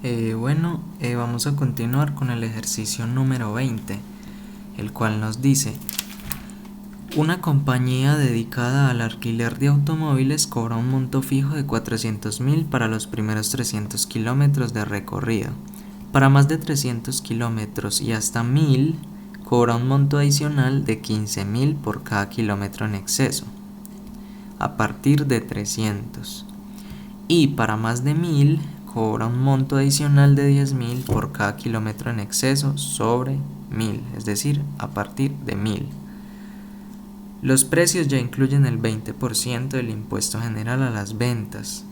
Vamos a continuar con el ejercicio número 20, el cual nos dice: una compañía dedicada al alquiler de automóviles cobra un monto fijo de 400.000 para los primeros 300 kilómetros de recorrido. Para más de 300 kilómetros y hasta 1.000, cobra un monto adicional de 15.000 por cada kilómetro en exceso, a partir de 300. Y para más de 1.000, cobra un monto adicional de 10.000 por cada kilómetro en exceso sobre 1.000, es decir, a partir de 1.000. Los precios ya incluyen el 20% del impuesto general a las ventas.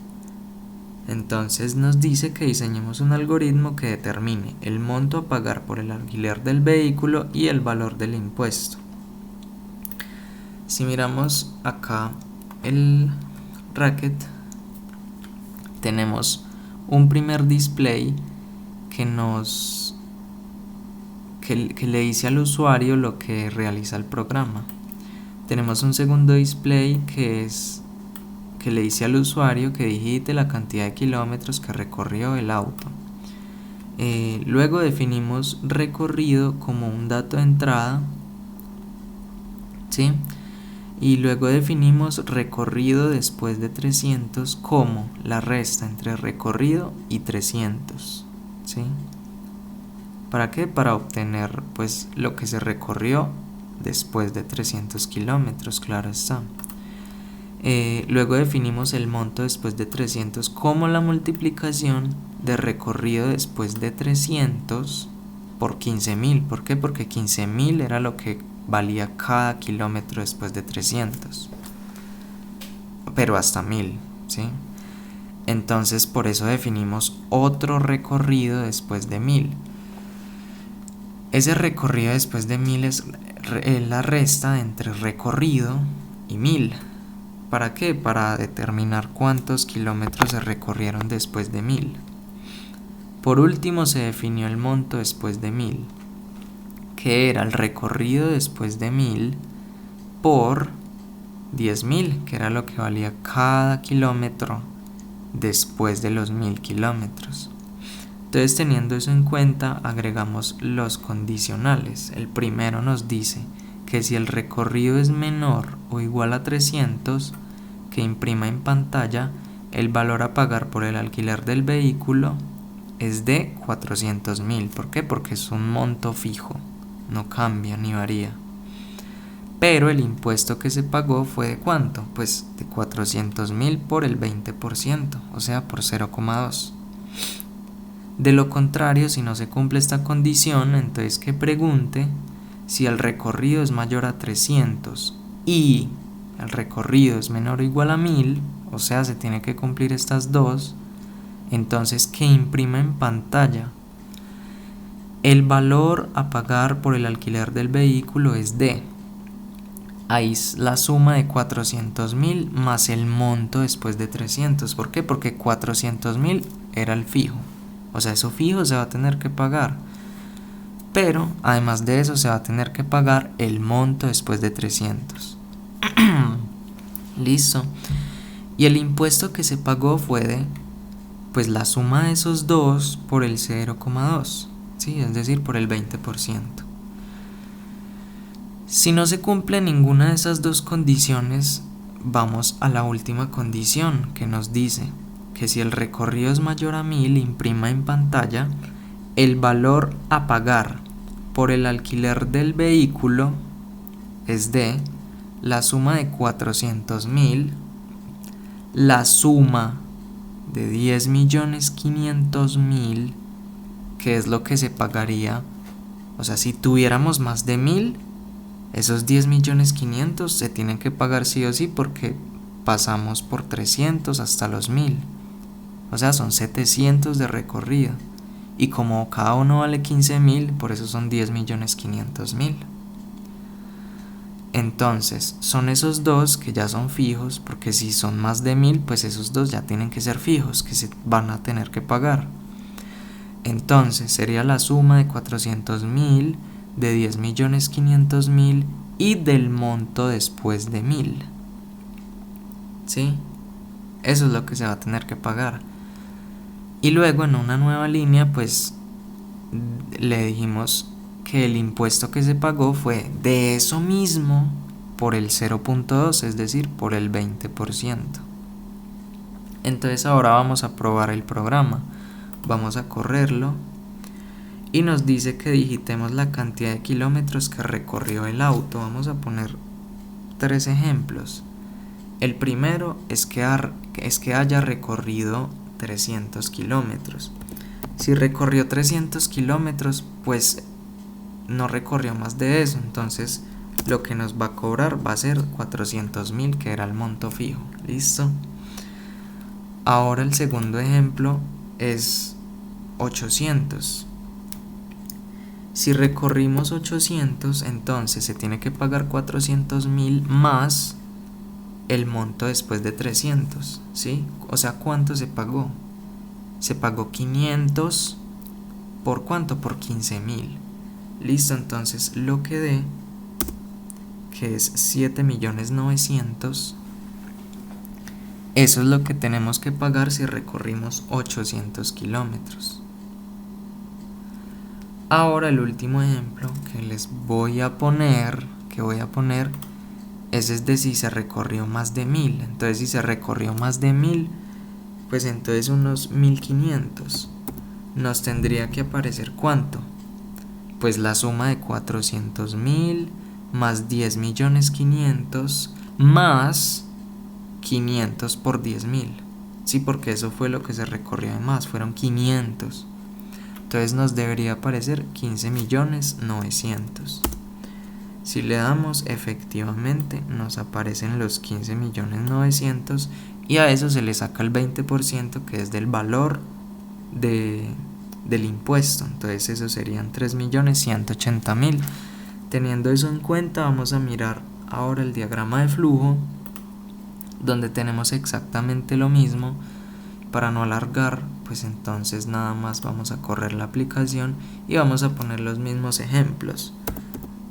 Entonces nos dice que diseñemos un algoritmo que determine el monto a pagar por el alquiler del vehículo y el valor del impuesto. Si miramos acá el racket, tenemos un primer display que le dice al usuario lo que realiza el programa. Tenemos un segundo display que le dice al usuario que digite la cantidad de kilómetros que recorrió el auto. Luego definimos recorrido como un dato de entrada, ¿sí? Y luego definimos recorrido después de 300 como la resta entre recorrido y 300, ¿sí? ¿Para qué? Para obtener pues lo que se recorrió después de 300 kilómetros, claro está. Luego definimos el monto después de 300 como la multiplicación de recorrido después de 300 por 15.000. ¿Por qué? Porque 15.000 era lo que valía cada kilómetro después de 300, pero hasta 1.000, ¿sí? Entonces por eso definimos otro recorrido después de 1.000. Ese recorrido después de 1.000 es la resta entre recorrido y 1.000. ¿Para qué? Para determinar cuántos kilómetros se recorrieron después de 1.000. Por último se definió el monto después de 1.000, que era el recorrido después de 1.000 por 10.000, que era lo que valía cada kilómetro después de los 1.000 kilómetros. Entonces, teniendo eso en cuenta, agregamos los condicionales. El primero nos dice que si el recorrido es menor o igual a 300, que imprima en pantalla el valor a pagar por el alquiler del vehículo es de 400.000. ¿Por qué? Porque es un monto fijo, no cambia ni varía. Pero el impuesto que se pagó fue ¿de cuánto? Pues de 400.000 por el 20%, o sea, por 0,2. De lo contrario, si no se cumple esta condición, entonces que pregunte si el recorrido es mayor a 300 y el recorrido es menor o igual a 1.000, o sea, se tiene que cumplir estas dos, entonces que imprima en pantalla el valor a pagar por el alquiler del vehículo es de, ahí es la suma de 400.000 más el monto después de 300. ¿Por qué? Porque 400.000 era el fijo, o sea, eso fijo se va a tener que pagar. Pero además de eso se va a tener que pagar el monto después de 300. Listo. Y el impuesto que se pagó fue de, pues la suma de esos dos por el 0,2, ¿sí? Es decir, por el 20%. Si no se cumple ninguna de esas dos condiciones, vamos a la última condición que nos dice que si el recorrido es mayor a 1.000, imprima en pantalla el valor a pagar por el alquiler del vehículo es de la suma de 400.000, la suma de 10.500.000, que es lo que se pagaría. O sea, si tuviéramos más de 1.000, esos 10.500.000 se tienen que pagar sí o sí, porque pasamos por 300 hasta los 1.000. O sea, son 700 de recorrido. Y como cada uno vale 15.000, por eso son 10.500.000. Entonces, son esos dos que ya son fijos, porque si son más de 1.000, pues esos dos ya tienen que ser fijos, que se van a tener que pagar. Entonces, sería la suma de 400.000, de 10.500.000 y del monto después de 1.000. ¿Sí? Eso es lo que se va a tener que pagar. Y luego en una nueva línea pues le dijimos que el impuesto que se pagó fue de eso mismo por el 0.2, es decir, por el 20%. Entonces ahora vamos a probar el programa. Vamos a correrlo y nos dice que digitemos la cantidad de kilómetros que recorrió el auto. Vamos a poner 3 ejemplos. El primero es que haya recorrido 300 kilómetros. Si recorrió 300 kilómetros, pues no recorrió más de eso. Entonces lo que nos va a cobrar va a ser 400.000, que era el monto fijo. ¿Listo? Ahora el segundo ejemplo es 800. Si recorrimos 800, entonces se tiene que pagar 400.000 más el monto después de 300, ¿sí? O sea, ¿cuánto se pagó? Se pagó 500, ¿por cuánto? Por 15.000. Listo, entonces lo que dé, que es 7.900.000, eso es lo que tenemos que pagar si recorrimos 800 kilómetros. Ahora el último ejemplo que les voy a poner, es de si se recorrió más de 1.000. Entonces si se recorrió más de 1.000, pues entonces unos 1.500. Nos tendría que aparecer ¿cuánto? Pues la suma de 400.000 más 10.500.000 más 500 por 10.000. Sí, porque eso fue lo que se recorrió de más, fueron 500. Entonces nos debería aparecer 15.900.000. Si le damos, efectivamente nos aparecen los 15.900.000 y a eso se le saca el 20%, que es del valor del impuesto. Entonces eso serían 3.180.000. Teniendo eso en cuenta, vamos a mirar ahora el diagrama de flujo, donde tenemos exactamente lo mismo. Para no alargar, pues entonces nada más vamos a correr la aplicación y vamos a poner los mismos ejemplos.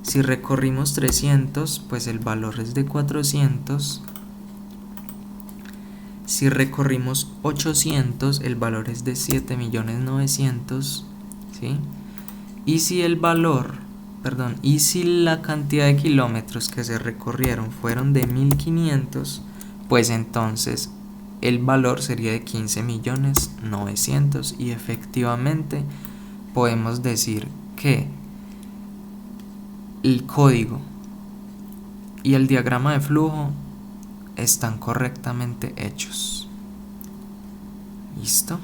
Si recorrimos 300, pues el valor es de 400. Si recorrimos 800, el valor es de 7.900.000, ¿sí? Y si la cantidad de kilómetros que se recorrieron fueron de 1.500, pues entonces el valor sería de 15.900.000. Y efectivamente podemos decir que el código y el diagrama de flujo están correctamente hechos. ¿Listo?